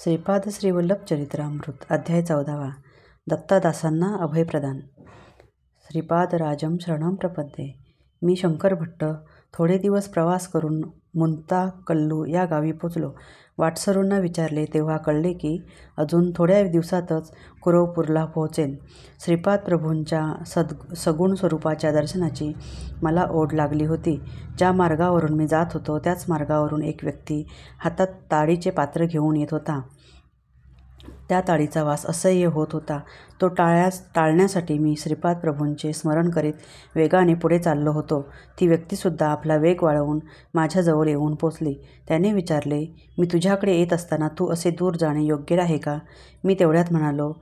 श्रीपाद श्रीवल्लभ चरित्रामृत अध्याय 14 दत्तादासांना अभयप्रदान. श्रीपाद राजम शरणम प्रपद्ये. मी शंकर भट्ट थोडे दिवस प्रवास करून मुंताकल्लू या गावी पोचलो. वाटसरूंना विचारले तेव्हा कळले की अजून थोड्या दिवसातच कुरवपूरला पोहोचेन. श्रीपाद प्रभूंच्या सगुण स्वरूपाच्या दर्शनाची मला ओढ लागली होती. ज्या मार्गावरून मी जात होतो त्याच मार्गावरून एक व्यक्ती हातात ताडीचे पात्र घेऊन येत होता. त्या ताडीचा वास असह्य होत होता. तो टाळण्यासाठी मी श्रीपाद प्रभूंचे स्मरण करीत वेगाने पुढे चाललो होतो. ती व्यक्तीसुद्धा आपला वेग वाढवून माझ्याजवळ येऊन पोचली. त्याने विचारले, मी तुझ्याकडे येत असताना तू असे दूर जाणे योग्य आहे का? मी तेवढ्यात म्हणालो,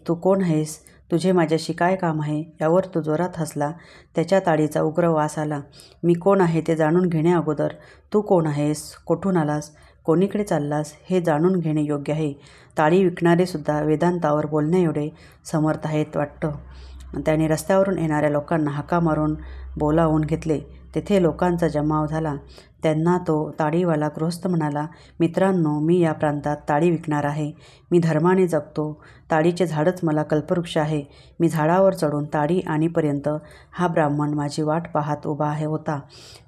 तू कोण आहेस? तुझे माझ्याशी काय काम आहे? यावर तो जोरात हसला. त्याच्या ताडीचा उग्र वास आला. मी कोण आहे ते जाणून घेण्या अगोदर तू कोण आहेस, कोठून आलास, कोणीकडे चाललास हे जाणून घेणे योग्य आहे. ताडी विकणारे सुद्धा वेदांतावर बोलण्या एवढे समर्थ आहेत वाटतं. त्याने रस्त्यावरून येणाऱ्या लोकांना हाका मारून बोलावून घेतले. तेथे लोकांचा जमाव झाला. त्यांना तो ताडीवाला गृहस्थ म्हणाला, मित्रांनो, मी या प्रांतात ताडी विकणार आहे. मी धर्माने जगतो. ताडीचे झाडच मला कल्पवृक्ष आहे. मी झाडावर चढून ताडी आणीपर्यंत हा ब्राह्मण माझी वाट पाहत उभा होता.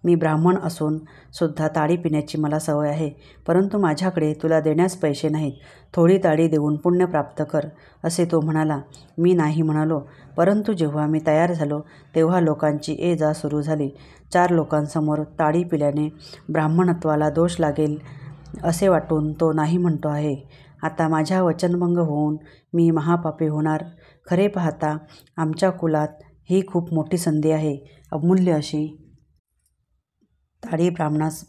मी ब्राह्मण असून सुद्धा ताडी पिण्याची मला सवय आहे. परंतु माझ्याकडे तुला देण्यास पैसे नाहीत. थोडी ताडी देऊन पुण्य प्राप्त कर, असे तो म्हणाला. मी नाही म्हणालो. परंतु जेव्हा मी तयार झालो तेव्हा लोकांची ये जा सुरू झाली. 4 लोकांसमोर ताडी पिल्याने ब्राह्मणत्वाला दोष लागेल असे वाटून तो नाही म्हणतो आहे. आता माझ्या वचनभंग होऊन मी महापापी होणार. खरे पाहता आमच्या कुलात ही खूप मोठी संधी आहे. अमूल्य अशी ताडी ब्राह्मणास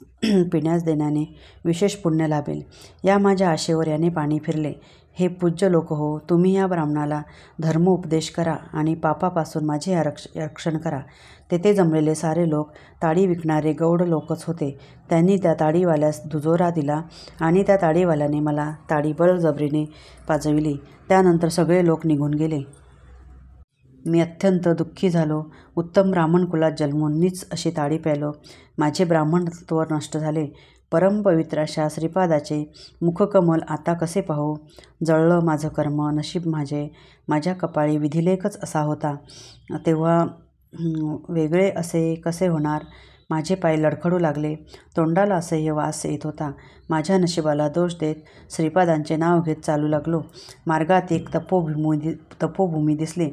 पिण्यास देण्याने विशेष पुण्य लाभेल. या माझ्या आशेवर याने पाणी फिरले. हे पूज्य लोक हो, तुम्ही या ब्राह्मणाला धर्म उपदेश करा आणि पापापासून माझे रक्षण करा. तेथे जमलेले सारे लोक ताडी विकणारे गौड लोकच होते. त्यांनी त्या ताडीवाल्यास दुजोरा दिला आणि त्या ताडीवाल्याने मला ताडी बळजबरीने पाजविली. त्यानंतर सगळे लोक निघून गेले. मी अत्यंत दुःखी झालो. उत्तम ब्राह्मण कुलात जन्मून नीच अशी ताडी प्यालो. माझे ब्राह्मणत्व नष्ट झाले. परमपवित्र अशा श्रीपादाचे मुखकमल आता कसे पाहू? जळलं माझं कर्म, नशीब माझ्या कपाळी विधिलेखच असा होता. तेव्हा वेगळे असे कसे होणार? माझे पाय लडखडू लागले. तोंडाला असह्य वास येत होता. माझ्या नशिबाला दोष देत श्रीपादांचे नाव घेत चालू लागलो. मार्गात एक तपोभूमी दिसली.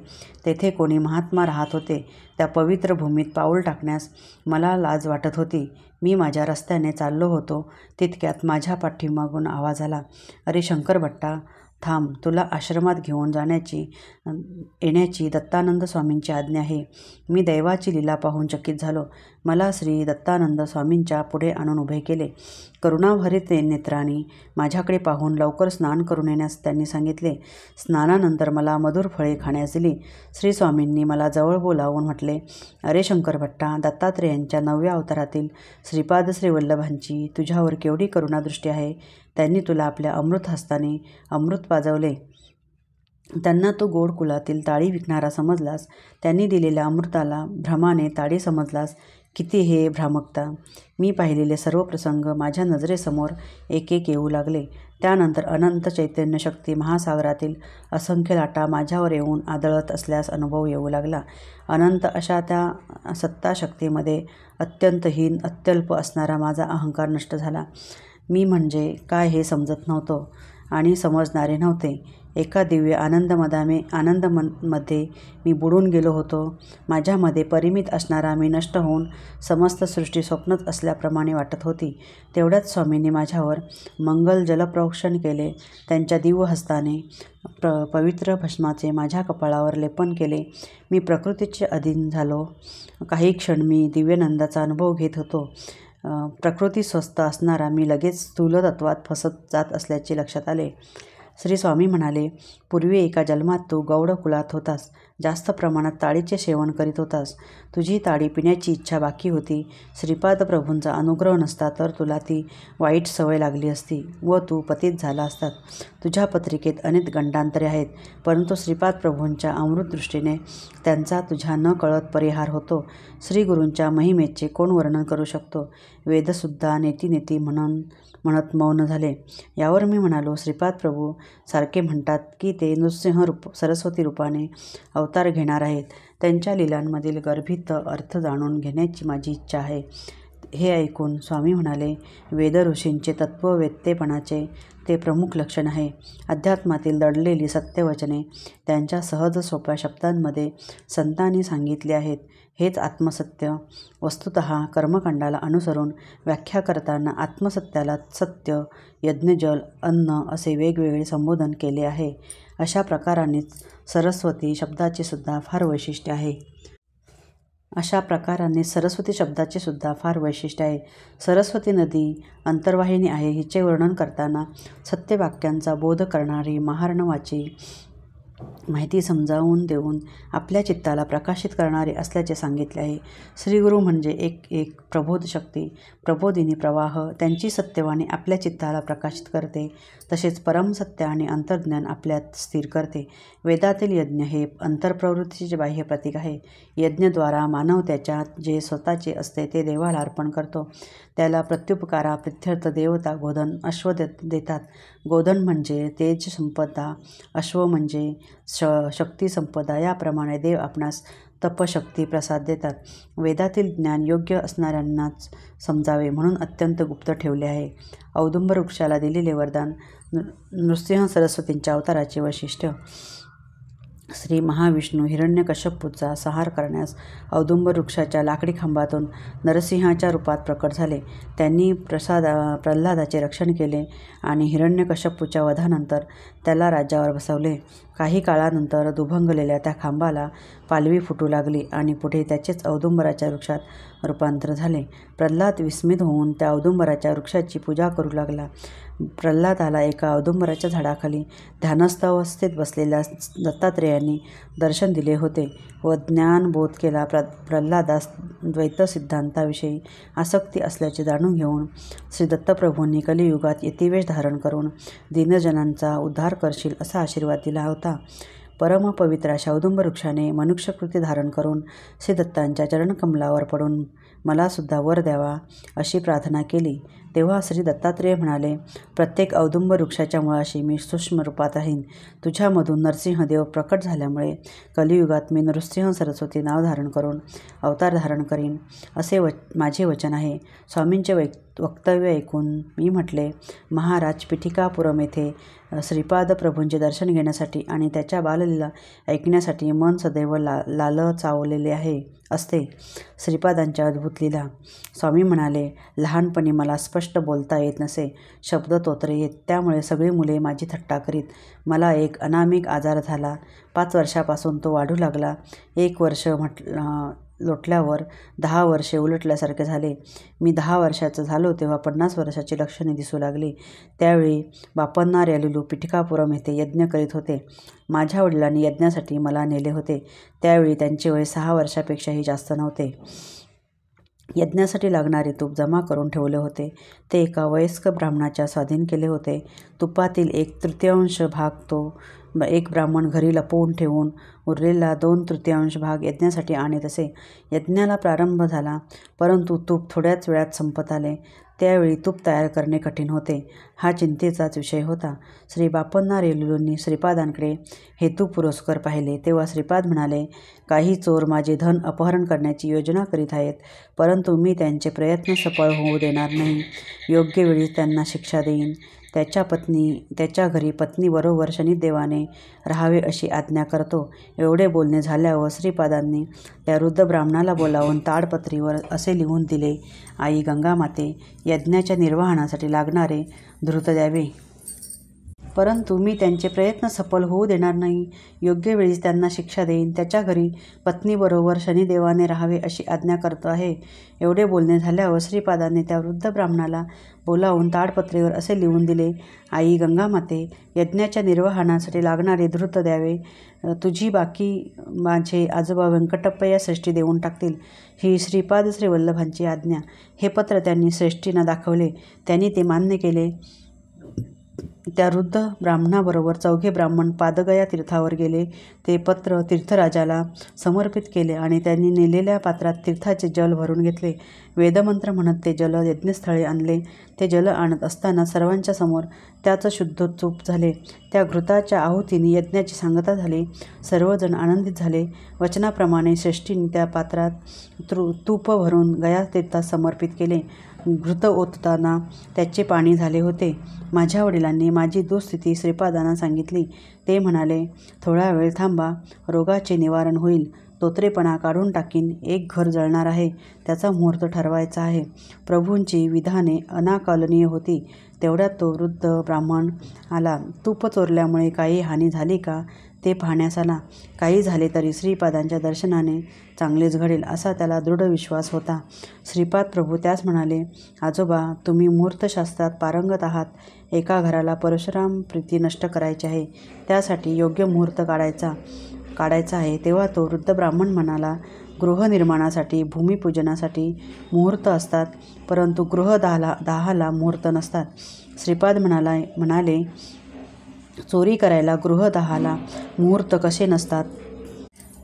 तेथे कोणी महात्मा राहत होते. त्या पवित्र भूमीत पाऊल टाकण्यास मला लाज वाटत होती. मी माझ्या रस्त्याने चाललो होतो. तितक्यात माझ्या पाठीमागून आवाज आला, अरे शंकर भट्टा, थांब, तुला आश्रमात घेऊन येण्याची दत्तानंद स्वामींची आज्ञा आहे. मी दैवाची लीला पाहून चकित झालो. मला श्री दत्तानंद स्वामींच्या पुढे आणून उभे केले. करुणाभरित नेत्रांनी माझ्याकडे पाहून लवकर स्नान करून येण्यास त्यांनी सांगितले. स्नानानंतर मला मधुर फळे खाण्यास दिली. श्री स्वामींनी मला जवळ बोलावून म्हटले, अरे शंकर भट्टा, दत्तात्रेयांच्या 9व्या अवतारातील श्रीपाद श्रीवल्लभांची तुझ्यावर केवढी करुणादृष्टी आहे. त्यांनी तुला आपल्या अमृत हस्ताने अमृत पाजवले. त्यांना तू गोड कुलातील ताडी विकणारा समजलास. त्यांनी दिलेल्या अमृताला भ्रमाने ताडी समजलास. किती हे भ्रामकता! मी पाहिलेले सर्व प्रसंग माझ्या नजरेसमोर एक एक येऊ लागले. त्यानंतर अनंत चैतन्य शक्ती महासागरातील असंख्य लाटा माझ्यावर येऊन आदळत असल्यास अनुभव येऊ लागला. अनंत अशा त्या सत्ताशक्तीमध्ये अत्यंत हीन, अत्यल्प असणारा माझा अहंकार नष्ट झाला. मी म्हणजे काय हे समजत नव्हतो आणि समजणारे नव्हते. एका दिव्य आनंदमध्ये मी बुडून गेलो होतो. माझ्यामध्ये परिमित असणारा मी नष्ट होऊन समस्त सृष्टी स्वप्नच असल्याप्रमाणे वाटत होती. तेवढ्यात स्वामींनी माझ्यावर मंगल जलप्रोक्षण केले. त्यांच्या दिव्य हस्ताने पवित्र भस्माचे माझ्या कपाळावर लेपन केले. मी प्रकृतीचे अधीन झालो. काही क्षण मी दिव्यानंदाचा अनुभव घेत होतो. प्रकृती स्वस्थ असणारा मी लगेच स्थूल तत्वात फसत जात असल्याचे लक्षात आले. श्री स्वामी म्हणाले, पूर्वी एका जन्मात तू गौड कुलात होतास. जास्त प्रमाणात ताडीचे सेवन करीत होतास. तुझी ताडी पिण्याची इच्छा बाकी होती. श्रीपाद प्रभूंचा अनुग्रह नसता तर तुला ती वाईट सवय लागली असती व तू पतित झाला असतात. तुझ्या पत्रिकेत अनेक गंडांतरे आहेत, परंतु श्रीपाद प्रभूंच्या अमृत दृष्टीने त्यांचा तुझ्या न कळत परिहार होतो. श्रीगुरूंच्या महिमेचे कोण वर्णन करू शकतो? वेदसुद्धा नेती म्हणत मौन झाले. यावर मी म्हणालो, श्रीपाद प्रभू सारखे म्हणतात की ते नृसिंह सरस्वती रूपाने अवतार घेणार आहेत. त्यांच्या लीलांमधील गर्भित अर्थ जाणून घेण्याची माझी इच्छा आहे. हे ऐकून स्वामी म्हणाले, वेद ऋषींचे तत्त्ववेत्तेपणाचे ते प्रमुख लक्षण आहे. अध्यात्मातील दडलेली सत्यवचने त्यांच्या सहज सोप्या शब्दांमध्ये संतांनी सांगितली आहेत. हेच आत्मसत्य. वस्तुतः कर्मकांडाला अनुसरून व्याख्या करताना आत्मसत्याला सत्य, यज्ञजल, अन्न असे वेगवेगळे संबोधन केले आहे. अशा प्रकारानेच सरस्वती शब्दाचे सुद्धा फार वैशिष्ट्य आहे. सरस्वती नदी अंतर्वाहिनी आहे. हिचे वर्णन करताना सत्यवाक्यांचा बोध करणारी महार्णवाची माहिती समजावून देऊन आपल्या चित्ताला प्रकाशित करणारे असल्याचे सांगितले आहे. श्रीगुरू म्हणजे एक प्रबोध शक्ती, प्रबोधिनी प्रवाह. त्यांची सत्यवाणी आपल्या चित्ताला प्रकाशित करते, तसेच परमसत्य आणि अंतर्ज्ञान आपल्यात स्थिर करते. वेदातील यज्ञ हे अंतर्प्रवृत्तीचे बाह्य प्रतीक आहे. यज्ञद्वारा मानव त्याच्या जे स्वतःचे असते ते देवाला अर्पण करतो. त्याला प्रत्युपकारा प्रित्यर्थ देवता गोधन, अश्व देतात. गोधन म्हणजे तेज संपदा, अश्व म्हणजे शक्ती संपदा. याप्रमाणे देव आपणास तपशक्ती प्रसाद देतात. वेदातील ज्ञान योग्य असणाऱ्यांनाच समजावे म्हणून अत्यंत गुप्त ठेवले आहे. औदुंबर वृक्षाला दिलेले वरदान. नृसिंह सरस्वतींच्या अवताराचे वैशिष्ट्य. श्री महाविष्णू हिरण्यकश्यपूचा संहार करण्यास औदुंबर वृक्षाच्या लाकडी खांबातून नरसिंहाच्या रूपात प्रकट झाले. त्यांनी प्रल्हादाचे रक्षण केले आणि हिरण्यकश्यपूच्या वधानंतर त्याला राज्यावर बसवले. काही काळानंतर दुभंगलेल्या त्या खांबाला पालवी फुटू लागली आणि पुढे त्याचेच औदुंबराच्या वृक्षात रूपांतर झाले. प्रल्हाद विस्मित होऊन त्या औदुंबराच्या वृक्षाची पूजा करू लागला. प्रल्हादाला एका औदुंबराच्या झाडाखाली ध्यानस्थ अवस्थेत बसलेल्या दत्तात्रेयांनी दर्शन दिले होते व ज्ञानबोध केला. प्रल्हादास द्वैत सिद्धांताविषयी आसक्ती असल्याचे जाणून घेऊन श्री दत्तप्रभूंनी कलियुगात यतिवेश धारण करून दीनजनांचा उद्धार करशील असा आशीर्वाद दिला होता. परमपवित्र अशा औदुंबर वृक्षाने मनुष्यकृती धारण करून श्री दत्तांच्या चरणकमलावर पडून मला सुद्धा वर द्यावा अशी प्रार्थना केली. तेव्हा श्री दत्तात्रेय म्हणाले, प्रत्येक औदुंबर वृक्षाच्या मुळाशी मी सूक्ष्म रूपात राहीन. तुझ्यामधून नरसिंहदेव प्रकट झाल्यामुळे कलियुगात मी नृसिंह सरस्वती नाव धारण करून अवतार धारण करीन असे माझे वचन आहे. स्वामींचे वक्तव्य ऐकून मी म्हटले, महाराज, पिठिकापुरम येथे श्रीपाद प्रभूंचे दर्शन घेण्यासाठी आणि त्याच्या बाललीला ऐकण्यासाठी मन सदैव लालचावलेले असते. श्रीपादांच्या अद्भुत लीला. स्वामी म्हणाले, लहानपणी मला स्पष्ट बोलता येत नसे, शब्द तोत्रे येत. त्यामुळे सगळी मुले माझी थट्टा करीत. मला एक अनामिक आजार झाला. 5 वर्षापासून तो वाढू लागला. 1 वर्ष लोटल्यावर 10 वर्षे उलटल्यासारखे झाले. मी 10 वर्षाचा झालो तेव्हा 50 वर्षाची लक्षणे दिसू लागली. त्यावेळी बापन्ना रेलुलू पिठिकापुरम येथे यज्ञ करीत होते. माझ्या वडिलांनी यज्ञासाठी मला नेले होते. त्यावेळी त्यांचे वय 6 वर्षापेक्षाही जास्त नव्हते. यज्ञासाठी लागणारे तूप जमा करून ठेवले होते. ते एका वयस्क ब्राह्मणाच्या स्वाधीन केले होते. तुपातील 1/3 भाग तो एक ब्राह्मण घरी लपवून ठेवून उरलेला 2/3 भाग यज्ञासाठी आणत असे. यज्ञाला प्रारंभ झाला, परंतु तूप थोड्याच वेळात संपत आले. त्यावेळी तूप तयार करणे कठीण होते. हा चिंतेचाच विषय होता. श्री बापन्ना रेलुलूंनी श्रीपादांकडे हेतुपुरस्सर पाहिले. तेव्हा श्रीपाद म्हणाले, काही चोर माझे धन अपहरण करण्याची योजना करीत आहेत, परंतु मी त्यांचे प्रयत्न सफळ होऊ देणार नाही. योग्य वेळी त्यांना शिक्षा देईन. त्याच्या घरी पत्नीबरोबर शनिदेवाने राहावे अशी आज्ञा करतो. एवढे बोलणे झाल्यावर श्रीपादांनी त्या वृद्ध ब्राह्मणाला बोलावून ताडपत्रीवर असे लिहून दिले, आई गंगामाते, यज्ञाच्या निर्वहनासाठी लागणारे धृत द्यावे. परंतु मी त्यांचे प्रयत्न सफल होऊ देणार नाही. योग्य वेळीच त्यांना शिक्षा देईन. त्याच्या घरी पत्नीबरोबर शनिदेवाने राहावे अशी आज्ञा करतो आहे. एवढे बोलणे झाल्यावर श्रीपादांनी त्या वृद्ध ब्राह्मणाला बोलावून ताडपत्रीवर असे लिहून दिले. आई गंगामाते, यज्ञाच्या निर्वहनासाठी लागणारे धृत द्यावे. तुझी बाकी माझे आजोबा व्यंकटप्पा या श्रेष्ठी देऊन टाकतील. ही श्रीपाद श्रीवल्लभांची आज्ञा. हे पत्र त्यांनी श्रेष्ठींना दाखवले. त्यांनी ते मान्य केले. त्या वृद्ध ब्राह्मणाबरोबर 4 ब्राह्मण पादगया तीर्थावर गेले. ते पत्र तीर्थराजाला समर्पित केले आणि त्यांनी नेलेल्या पात्रात तीर्थाचे जल भरून घेतले. वेदमंत्र म्हणत ते जल यज्ञस्थळी आणले. ते जल आणत असताना सर्वांच्या समोर त्याचं शुद्धोत्तूप झाले. त्या घृताच्या आहुतीने यज्ञाची सांगता झाली. सर्वजण आनंदित झाले. वचनाप्रमाणे श्रेष्ठींनी त्या पात्रात तूप भरून गया तीर्थात समर्पित केले. घृत ओतताना त्याचे पाणी झाले होते. माझ्या वडिलांनी माझी दुःस्थिती श्रीपादांना सांगितली. ते म्हणाले, थोडा वेळ थांबा, रोगाचे निवारण होईल. तोत्रेपणा काढून टाकीन. एक घर जळणार आहे, त्याचा मुहूर्त ठरवायचा आहे. प्रभूंची विधाने अनाकलनीय होती. तेवढ्यात तो वृद्ध ब्राह्मण आला. तूप चोरल्यामुळे काही हानी झाली का ते पाहण्यास आला. काही झाले तरी श्रीपादांच्या दर्शनाने चांगलेच घडेल असा त्याला दृढ विश्वास होता. श्रीपाद प्रभू त्यास म्हणाले, आजोबा, तुम्ही मुहूर्तशास्त्रात पारंगत आहात. एका घराला परशुराम प्रीती नष्ट करायची आहे. त्यासाठी योग्य मुहूर्त काढायचा आहे. तेव्हा तो वृद्ध ब्राह्मण म्हणाला, गृहनिर्माणासाठी, भूमिपूजनासाठी मुहूर्त असतात, परंतु गृहदाहाला मुहूर्त नसतात. श्रीपाद म्हणाले, चोरी करायला गृहदाहाला मुहूर्त कसे नसतात?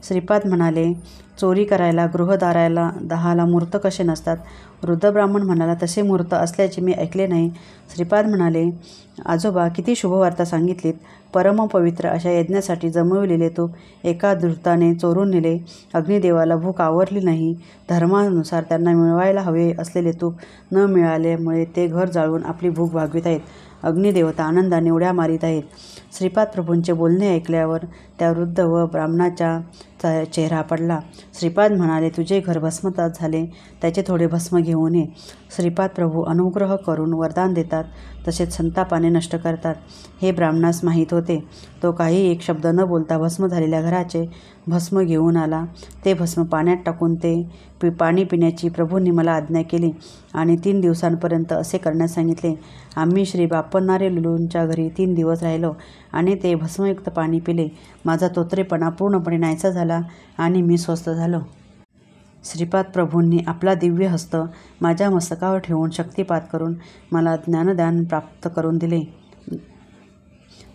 श्रीपाद म्हणाले, चोरी करायला गृहदाहाला मुहूर्त कसे नसतात? वृद्ध ब्राह्मण म्हणाला, तसे मुहूर्त असल्याचे मी ऐकले नाही. श्रीपाद म्हणाले, आजोबा, किती शुभवार्ता सांगितलीत. परमपवित्र अशा यज्ञासाठी जमविलेले तूप एका धूर्ताने चोरून नेले. अग्निदेवाला भूक आवरली नाही. धर्मानुसार त्यांना मिळवायला हवे असलेले तूप न मिळाल्यामुळे ते घर जाळून आपली भूक भागवित आहेत. अग्निदेवता आनंदाने उड्या मारीत आहेत. श्रीपाद प्रभूंचे बोलणे ऐकल्यावर त्या वृद्ध व ब्राह्मणाचा चेहरा पडला. श्रीपाद म्हणाले, तुझे घर भस्मसात झाले, त्याचे थोडे भस्म घेऊन ये. श्रीपाद प्रभू अनुग्रह करून वरदान देतात, तसेच संतापाने नष्ट करतात. हे ब्राह्मणास माहीत होते. तो काही एक शब्द न बोलता भस्म झालेल्या घराचे भस्म घेऊन आला. ते भस्म पाण्यात टाकून ते पाणी पिण्याची प्रभूंनी मला आज्ञा केली आणि 3 दिवसांपर्यंत असे करण्यास सांगितले. आम्ही श्री बापन्नारे लुलूंच्या घरी 3 दिवस राहिलो आणि ते भस्मयुक्त पाणी पिले. माझा तोत्रेपणा पूर्णपणे नाहीसा झाला आणि मी स्वस्थ झालो. श्रीपाद प्रभूंनी आपला दिव्य हस्त माझ्या मस्तकावर ठेवून शक्तिपात करून मला ज्ञानदान प्राप्त करून दिले.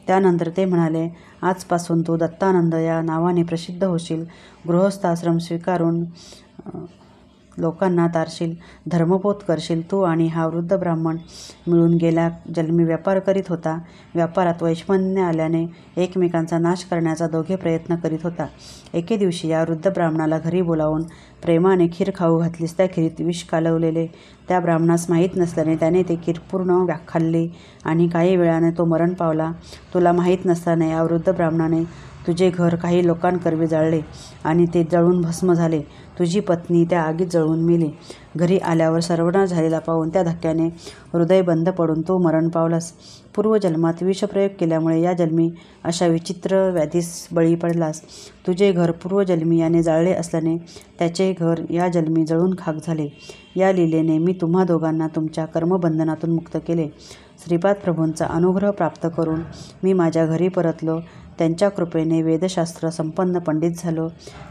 त्यानंतर ते म्हणाले, आजपासून तू दत्तानंद या नावाने प्रसिद्ध होशील. गृहस्थाश्रम स्वीकारून लोकांना तारशील, धर्मबोध करशील. तू आणि हा वृद्ध ब्राह्मण मिळून गेल्या जन्मी व्यापार करीत होता. व्यापारात वैषम्य आल्याने एकमेकांचा नाश करण्याचा दोघे प्रयत्न करीत होता. एके दिवशी या वृद्ध ब्राह्मणाला घरी बोलावून प्रेमाने खीर खाऊ घातलीस. त्या खीरीत विष कालवलेले त्या ब्राह्मणास माहीत नसल्याने त्याने ते खीर पूर्ण खाल्ली आणि काही वेळाने तो मरण पावला. तुला माहीत नसताना या वृद्ध ब्राह्मणाने तुझे घर काही लोकांकरवी जाळले आणि ते जळून भस्म झाले. तुझी पत्नी त्या आगीत जळून मेली. घरी आल्यावर सर्वनाश झालेला पाहून त्या धक्क्याने हृदय बंद पडून तो मरण पावलास. पूर्वजन्मात विषप्रयोग केल्यामुळे या जन्मी अशा विचित्र व्याधीस बळी पडलास. तुझे घर पूर्वजन्मी याने जाळले असल्याने त्याचे घर या जन्मी जळून खाक झाले. या लीलेने मी तुम्हा दोघांना तुमच्या कर्मबंधनातून मुक्त केले. श्रीपाद प्रभूंचा अनुग्रह प्राप्त करून मी माझ्या घरी परतलो. त्यांच्या कृपेने वेदशास्त्र संपन्न पंडित झालो.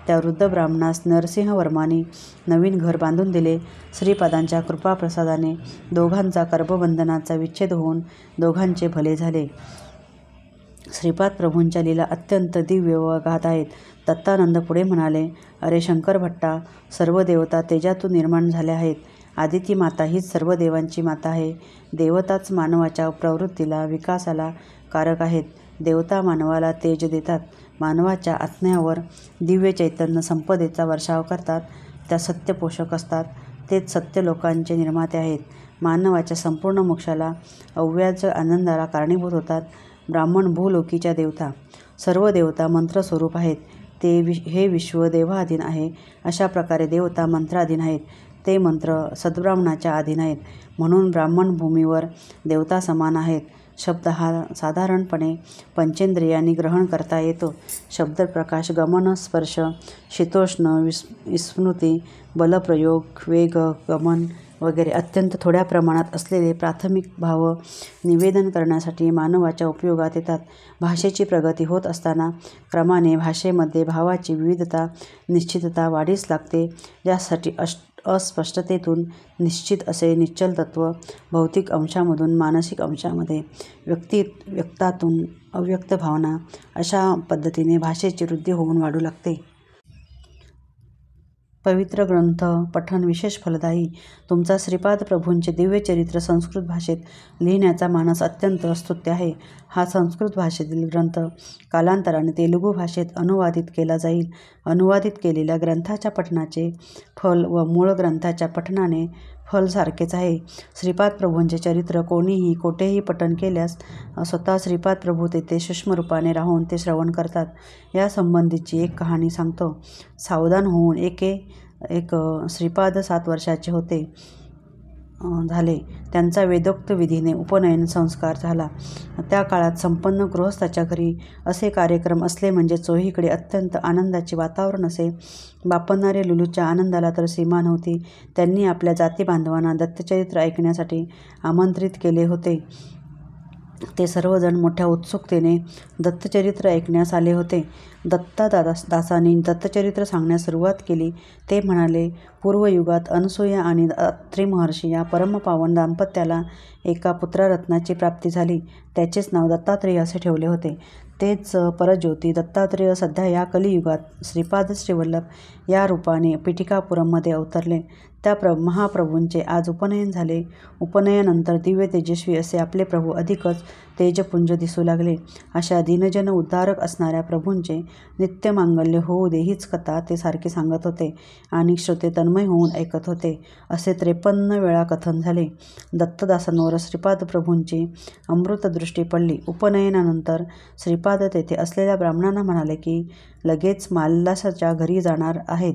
त्या वृद्ध ब्राह्मणास नरसिंहवर्मांनी नवीन घर बांधून दिले. श्रीपादांच्या कृपाप्रसादाने दोघांचा कर्मबंधनाचा विच्छेद होऊन दोघांचे भले झाले. श्रीपाद प्रभूंच्या लीला अत्यंत दिव्य व अगाध आहेत. दत्तानंद पुढे म्हणाले, अरे शंकर भट्टा, सर्व देवता तेजातून निर्माण झाल्या आहेत. आदिती माता हीच सर्व देवांची माता आहे. देवताच मानवाच्या प्रवृत्तीला, विकासाला कारक आहेत. देवता मानवाला तेज देतात. मानवाच्या आत्म्यावर दिव्य चैतन्य संपदेचा वर्षाव करतात. त्या सत्यपोषक असतात. तेच सत्य लोकांचे निर्माते आहेत. मानवाच्या संपूर्ण मोक्षाला, अव्याज आनंदाला कारणीभूत होतात. ब्राह्मण भूलोकीच्या देवता. सर्व देवता मंत्रस्वरूप आहेत. हे विश्व देवाधीन आहे. अशा प्रकारे देवता मंत्राधीन आहेत. ते मंत्र सद्ब्राह्मणाच्या अधीन आहेत. म्हणून ब्राह्मण भूमीवर देवता समान आहेत. शब्द हा साधारणपणे पंचेंद्रियांनी ग्रहण करता येतो. शब्दप्रकाश, गमन, स्पर्श, शीतोष्ण, विस्मृती, बलप्रयोग, वेग, गमन वगैरे अत्यंत थोड्या प्रमाणात असलेले प्राथमिक भाव निवेदन करण्यासाठी मानवाच्या उपयोगात येतात. भाषेची प्रगती होत असताना क्रमाने भाषेमध्ये भावाची विविधता, निश्चितता वाढीस लागते, ज्यासाठी अस्पष्टतेतून निश्चित असे निश्चल तत्व, भौतिक अंशामधून मानसिक अंशामध्ये, व्यक्तातून अव्यक्त भावना, अशा पद्धतीने भाषेची वृद्धी होऊन वाढू लागते. पवित्र ग्रंथ पठण विशेष फलदायी. तुमचा श्रीपाद प्रभूंचे दिव्य चरित्र संस्कृत भाषेत लिहिण्याचा मानस अत्यंत स्तुत्य आहे. हा संस्कृत भाषेतील ग्रंथ कालांतराने तेलुगू भाषेत अनुवादित केला जाईल. अनुवादित केलेल्या ग्रंथाच्या पठणाचे फल व मूळ ग्रंथाच्या पठणाने फल सारखेच आहे. श्रीपाद प्रभूंचे चरित्र कोणीही कोठेही पठण केल्यास स्वतः श्रीपाद प्रभू तेथे सूक्ष्मरूपाने राहून ते श्रवण करतात. या संबंधीची एक कहाणी सांगतो. सावधान होऊन एक श्रीपाद 7 वर्षाचे झाले. त्यांचा वेदोक्त विधीने उपनयन संस्कार झाला. त्या काळात संपन्न गृहस्थाच्या घरी असे कार्यक्रम असले म्हणजे चोहीकडे अत्यंत आनंदाचे वातावरण असे. बापणारे लुलूच्या आनंदाला तर सीमा नव्हती. त्यांनी आपल्या जाती बांधवांना दत्तचरित्र ऐकण्यासाठी आमंत्रित केले होते. ते सर्वजण मोठ्या उत्सुकतेने दत्तचरित्र ऐकण्यास आले होते. दत्तदासांनी दत्तचरित्र सांगण्यास सुरुवात केली. ते म्हणाले, पूर्वयुगात अनसूया आणि अत्रि महर्षी या परमपावन दाम्पत्याला एका पुत्ररत्नाची प्राप्ती झाली. त्याचेच नाव दत्तात्रेय असे ठेवले होते. तेच परज्योती दत्तात्रेय सध्या या कलियुगात श्रीपाद श्रीवल्लभ या रूपाने पिठिकापुरममध्ये अवतरले. त्या महाप्रभूंचे आज उपनयन झाले. उपनयनानंतर दिव्य तेजस्वी असे आपले प्रभू अधिकच तेजपुंज दिसू लागले. अशा दीनजन उद्धारक असणाऱ्या प्रभूंचे नित्य मांगल्य होऊ दे हीच कथा ते सारखे सांगत होते आणि श्रोते तन्मय होऊन ऐकत होते. असे 53 वेळा कथन झाले. दत्तदासांवर श्रीपाद प्रभूंची अमृतदृष्टी पडली. उपनयनानंतर श्रीपाद तेथे असलेल्या ब्राह्मणांना म्हणाले की लगेच माल्लासाच्या घरी जाणार आहेत.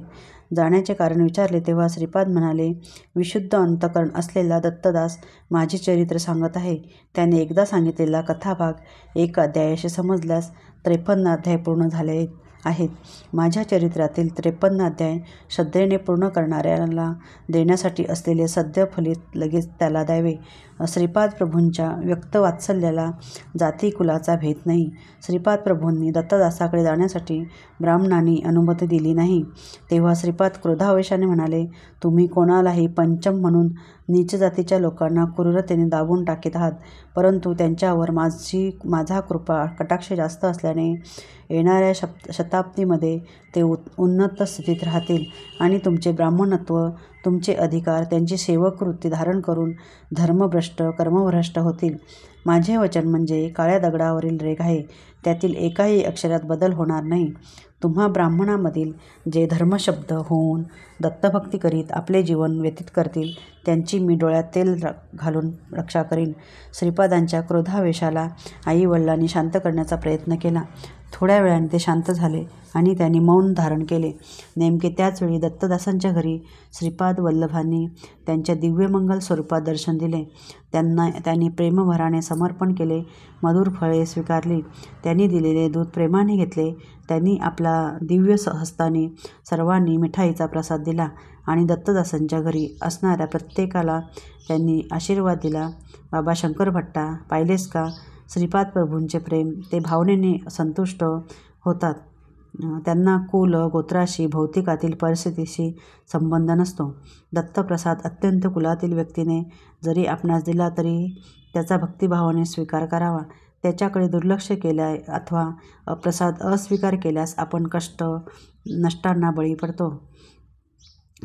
जाण्याचे कारण विचारले तेव्हा श्रीपाद म्हणाले, विशुद्ध अंतःकरण असलेला दत्तदास माझे चरित्र सांगत आहे. त्याने एकदा सांगितलेला कथाभाग 1 अध्यायाशी समजल्यास 53 अध्याय पूर्ण झाले आहेत. माझ्या चरित्रातील 53 अध्याय श्रद्धेने पूर्ण करणाऱ्याला देण्यासाठी असलेले सद्य फलित लगेच त्याला द्यावे. श्रीपाद प्रभूंच्या व्यक्त वात्सल्याला जाती कुलाचा भेद नाही. श्रीपाद प्रभूंनी दत्तदासाकडे जाण्यासाठी ब्राह्मणांनी अनुमती दिली नाही. तेव्हा श्रीपाद क्रोधावेशाने म्हणाले, तुम्ही कोणालाही पंचम म्हणून नीच जातीच्या लोकांना क्रूरतेने दाबून टाकीत आहात. परंतु त्यांच्यावर माझा कृपा कटाक्ष जास्त असल्याने येणाऱ्या शताब्दीमध्ये ते उन्नत स्थितीत राहतील आणि तुमचे ब्राह्मणत्व, तुमचे अधिकार त्यांची सेवक वृत्ती धारण करून धर्मभ्रष्ट, कर्मभ्रष्ट होतील. माझे वचन म्हणजे काळ्या दगडावरील रेघ आहे. त्यातील एकाही अक्षरात बदल होणार नाही. तुम्हा ब्राह्मणामधील जे धर्मशब्द होऊन दत्तभक्ती करीत आपले जीवन व्यतीत करतील त्यांची मी डोळ्यात तेल घालून रक्षा करीन. श्रीपादांच्या क्रोधावेशाला आईवडिलांनी शांत करण्याचा प्रयत्न केला. थोड्या वेळाने ते शांत झाले आणि त्यांनी मौन धारण केले. नेमके त्याच वेळी दत्तदासांच्या घरी श्रीपाद वल्लभांनी त्यांच्या दिव्यमंगल स्वरूपात दर्शन दिले. त्यांनी प्रेमभराने समर्पण केले. मधुर फळे स्वीकारली. त्यांनी दिलेले दूध प्रेमाने घेतले. त्यांनी आपला दिव्य हस्ताने सर्वांनी मिठाईचा प्रसाद दिला आणि दत्तदासांच्या घरी असणाऱ्या प्रत्येकाला त्यांनी आशीर्वाद दिला. बाबा शंकर भट्टा, पाहिलेस का श्रीपाद प्रभूंचे प्रेम? ते भावनेने संतुष्ट होतात. त्यांना कुल, गोत्राशी, भौतिकातील परिस्थितीशी संबंध नसतो. दत्तप्रसाद अत्यंत कुलातील व्यक्तीने जरी आपणास दिला तरी त्याचा भक्तिभावाने स्वीकार करावा. त्याच्याकडे दुर्लक्ष केल्या अथवा प्रसाद अस्वीकार केल्यास आपण नष्टांना बळी पडतो.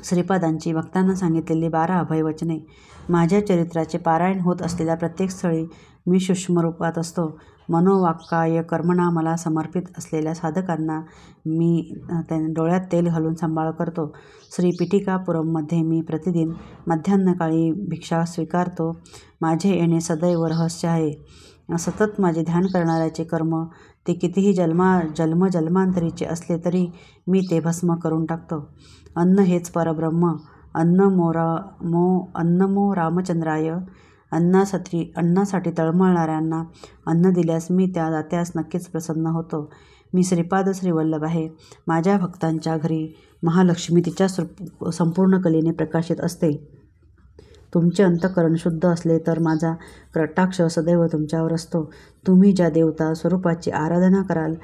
श्रीपादांची भक्तांना सांगितलेली 12 अभयवचने. माझ्या चरित्राचे पारायण होत असलेल्या प्रत्येक स्थळी मी सूक्ष्मरूपात असतो. मनोवाक्काय कर्मणा मला समर्पित असलेल्या साधकांना मी डोळ्यात तेल घालून सांभाळ करतो. श्री पिठिकापुरममध्ये मी प्रतिदिन मध्यान्हकाळी भिक्षा स्वीकारतो. माझे येणे सदैव रहस्य आहे. सतत माझे ध्यान करणाऱ्याचे कर्म ते कितीही जन्मजन्मांतरीचे असले तरी मी ते भस्म करून टाकतो. अन्न हेच परब्रह्म. अन्नमो रामचंद्राय अन्नासाठी तळमळणाऱ्यांना अन्न दिल्यास मी त्या दात्यास नक्कीच प्रसन्न होतो. मी श्रीपाद श्रीवल्लभ आहे. माझ्या भक्तांच्या घरी महालक्ष्मी तिच्या संपूर्ण कलेने प्रकाशित असते. तुमचे अंतःकरण शुद्ध असले तर माझा कटाक्ष सदैव तुमच्यावर असतो. तुम्ही ज्या देवता स्वरूपाची आराधना कराल,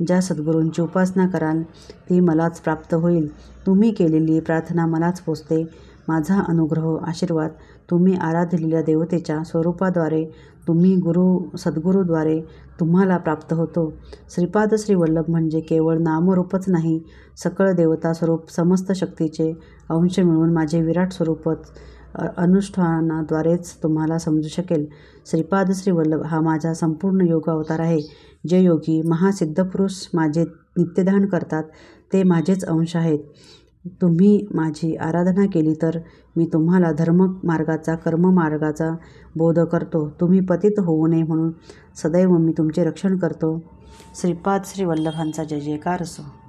ज्या सद्गुरूंची उपासना कराल, ती मलाच प्राप्त होईल. तुम्ही केलेली प्रार्थना मलाच पोचते. माझा अनुग्रह आशीर्वाद तुम्ही आराधलेल्या देवतेच्या स्वरूपाद्वारे, तुम्ही सद्गुरूद्वारे तुम्हाला प्राप्त होतो. श्रीपाद श्रीवल्लभ म्हणजे केवळ नामरूपच नाही, सकळ देवता स्वरूप, समस्त शक्तीचे अंश मिळून माझे विराट स्वरूपच अनुष्ठानाद्वारेच तुम्हाला समजू शकेल. श्रीपाद श्रीवल्लभ हा माझा संपूर्ण योग अवतार आहे. जे योगी महासिद्धपुरुष माझे नित्यध्यान करतात ते माझेच अंश आहेत. तुम्ही माझी आराधना केली तर मी तुम्हाला धर्ममार्गाचा, कर्ममार्गाचा बोध करतो. तुम्ही पतित होऊ नये म्हणून सदैव मी तुमचे रक्षण करतो. श्रीपाद श्रीवल्लभांचा जय जयकार असो.